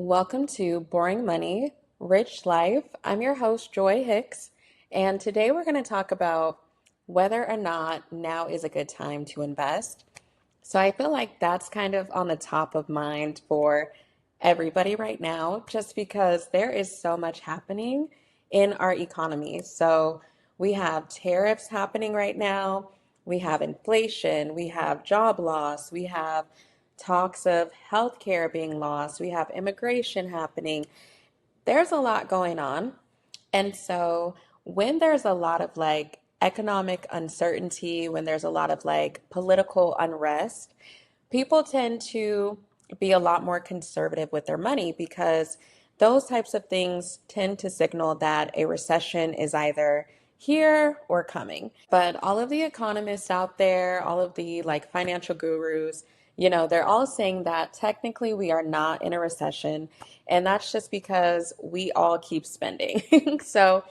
Welcome to Boring Money, Rich Life. I'm your host, Joy Hicks, and today we're going to talk about whether or not now is a good time to invest. So I feel like that's kind of on the top of mind for everybody right now, just because there is so much happening in our economy. So we have tariffs happening right now, we have inflation, we have job loss, we have talks of healthcare being lost, we have immigration happening. There's a lot going on. And so when there's a lot of economic uncertainty, when there's a lot of political unrest, people tend to be a lot more conservative with their money because those types of things tend to signal that a recession is either here or coming. But all of the economists out there, all of the financial gurus, they're all saying that technically we are not in a recession. And that's just because we all keep spending. So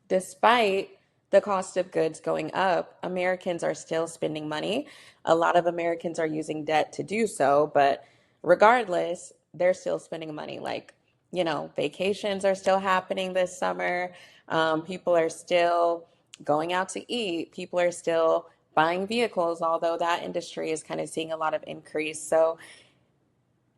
despite the cost of goods going up, Americans are still spending money. A lot of Americans are using debt to do so, but regardless, they're still spending money. Vacations are still happening this summer. People are still going out to eat. People are still buying vehicles, although that industry is kind of seeing a lot of increase. So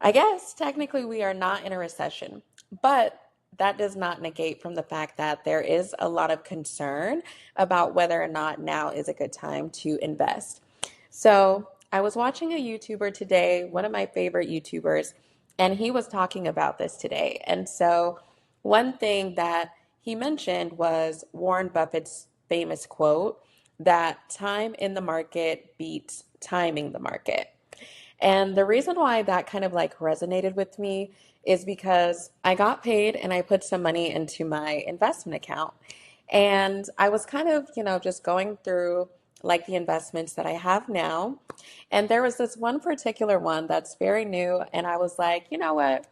I guess technically we are not in a recession, but that does not negate from the fact that there is a lot of concern about whether or not now is a good time to invest. So I was watching a YouTuber today, one of my favorite YouTubers, and he was talking about this today. And so one thing that he mentioned was Warren Buffett's famous quote that time in the market beats timing the market. And the reason why that kind of resonated with me is because I got paid and I put some money into my investment account. And I was kind of, just going through the investments that I have now. And there was this one particular one that's very new. And I was like, you know what?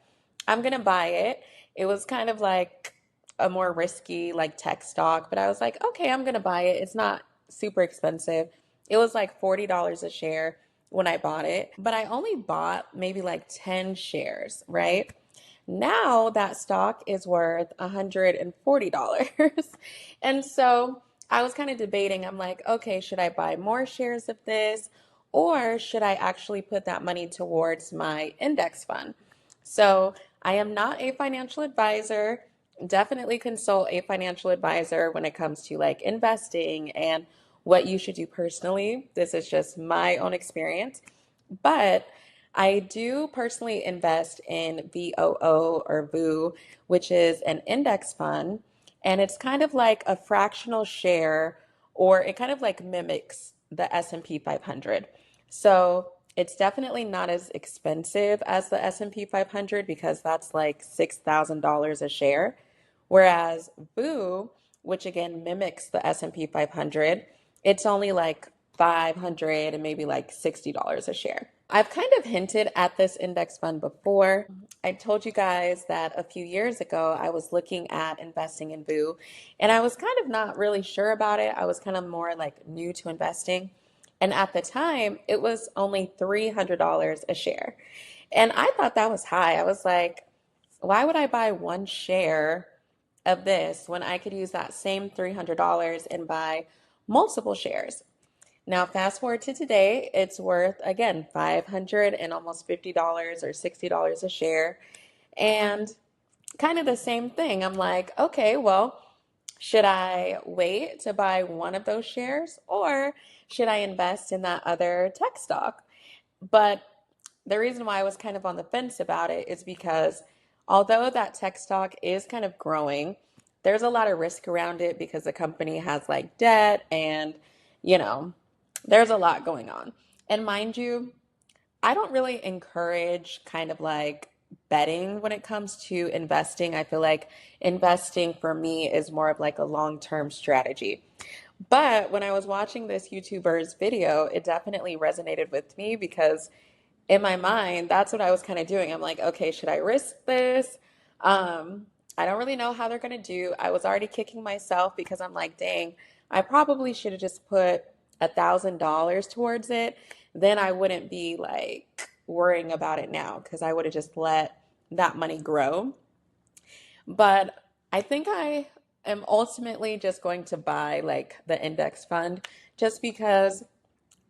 I'm going to buy it. It was kind of like a more risky tech stock, but I was like, okay, I'm going to buy it. It's not super expensive. It was like $40 a share when I bought it, but I only bought maybe 10 shares, right? Now that stock is worth $140. And so I was kind of debating. I'm like, okay, should I buy more shares of this or should I actually put that money towards my index fund? So I am not a financial advisor. Definitely consult a financial advisor when it comes to investing and what you should do personally. This is just my own experience. But I do personally invest in VOO or VOO, which is an index fund. And it's kind of like a fractional share, or it kind of mimics the S&P 500. So it's definitely not as expensive as the S&P 500 because that's like $6,000 a share. Whereas VOO, which again mimics the S&P 500, it's only like 500 and maybe $60 a share. I've kind of hinted at this index fund before. I told you guys that a few years ago I was looking at investing in VOO and I was kind of not really sure about it. I was kind of more new to investing. And at the time, it was only $300 a share. And I thought that was high. I was like, why would I buy one share of this when I could use that same $300 and buy multiple shares? Now, fast forward to today, it's worth again 500 and almost $50 or $60 a share. And kind of the same thing. I'm like, okay, well, should I wait to buy one of those shares or should I invest in that other tech stock? But the reason why I was kind of on the fence about it is because although that tech stock is kind of growing, there's a lot of risk around it because the company has debt and, you know, there's a lot going on. And mind you, I don't really encourage kind of betting when it comes to investing. I feel like investing for me is more of a long-term strategy. But when I was watching this YouTuber's video, it definitely resonated with me because in my mind, that's what I was kind of doing. I'm like, okay, should I risk this? I don't really know how they're going to do. I was already kicking myself because I'm like, dang, I probably should have just put $1,000 towards it. Then I wouldn't be worrying about it now because I would have just let that money grow. But I think I am ultimately just going to buy like the index fund just because,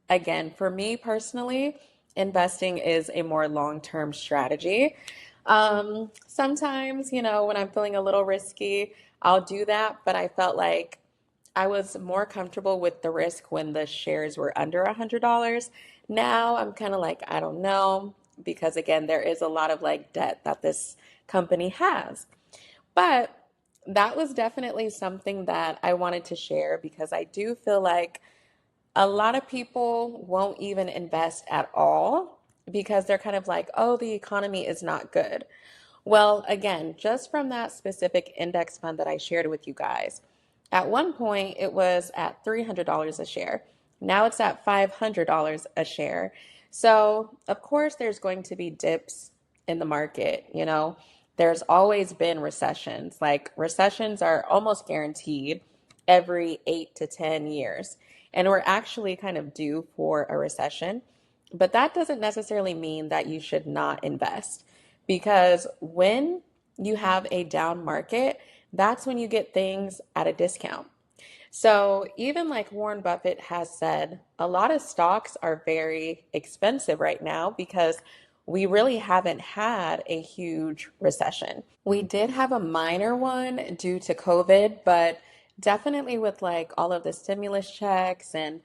again, for me personally, investing is a more long-term strategy. Sometimes, when I'm feeling a little risky, I'll do that, but I felt like I was more comfortable with the risk when the shares were under $100. Now I'm kind of like, I don't know, because again, there is a lot of like debt that this company has. But that was definitely something that I wanted to share because I do feel like a lot of people won't even invest at all because they're kind of like, oh, the economy is not good. Well, again, just from that specific index fund that I shared with you guys, at one point it was at $300 a share. Now it's at $500 a share. So, of course, there's going to be dips in the market. There's always been recessions. Like, recessions are almost guaranteed every 8 to 10 years. And we're actually kind of due for a recession. But that doesn't necessarily mean that you should not invest because when you have a down market, that's when you get things at a discount. So, even like Warren Buffett has said, a lot of stocks are very expensive right now because we really haven't had a huge recession. We did have a minor one due to COVID, but definitely with like all of the stimulus checks and,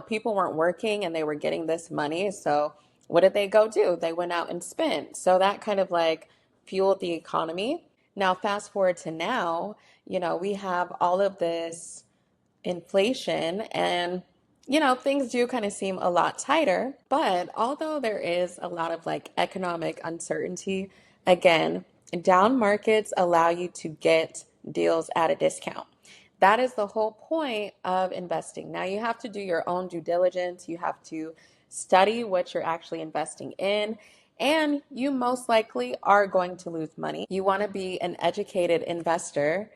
people weren't working and they were getting this money. So, what did they go do? They went out and spent. So, that kind of like fueled the economy. Now, fast forward to now, we have all of this inflation and things do kind of seem a lot tighter, but although there is a lot of like economic uncertainty, again, down markets allow you to get deals at a discount. That is the whole point of investing. Now you have to do your own due diligence, you have to study what you're actually investing in, and you most likely are going to lose money. You want to be an educated investor,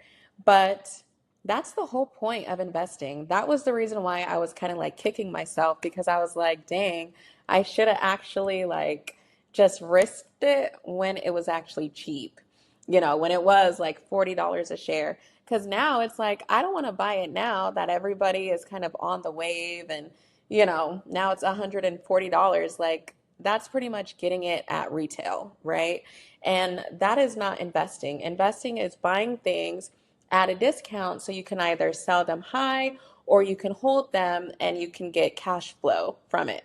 but that's the whole point of investing. That was the reason why I was kind of like kicking myself because I was like, dang, I should have actually like just risked it when it was actually cheap, when it was like $40 a share. Because now it's like, I don't want to buy it now that everybody is kind of on the wave and, now it's $140. Like, that's pretty much getting it at retail, right? And that is not investing. Investing is buying things at a discount so you can either sell them high or you can hold them and you can get cash flow from it.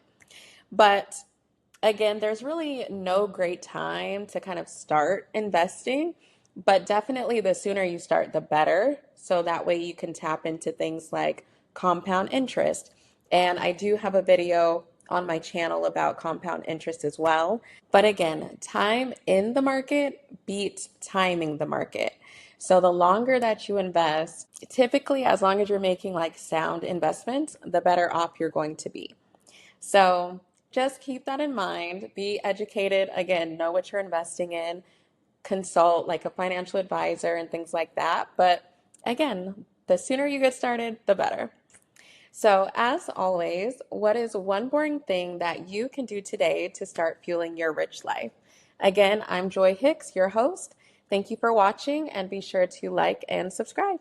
But again, there's really no great time to kind of start investing, but definitely the sooner you start, the better. So that way you can tap into things like compound interest. And I do have a video on my channel about compound interest as well. But again, time in the market beats timing the market. So the longer that you invest, typically as long as you're making like sound investments, the better off you're going to be. So just keep that in mind. Be educated. Again, know what you're investing in. Consult like a financial advisor and things like that. But again, the sooner you get started, the better. So, as always, what is one boring thing that you can do today to start fueling your rich life? Again, I'm Joy Hicks, your host. Thank you for watching and be sure to like and subscribe.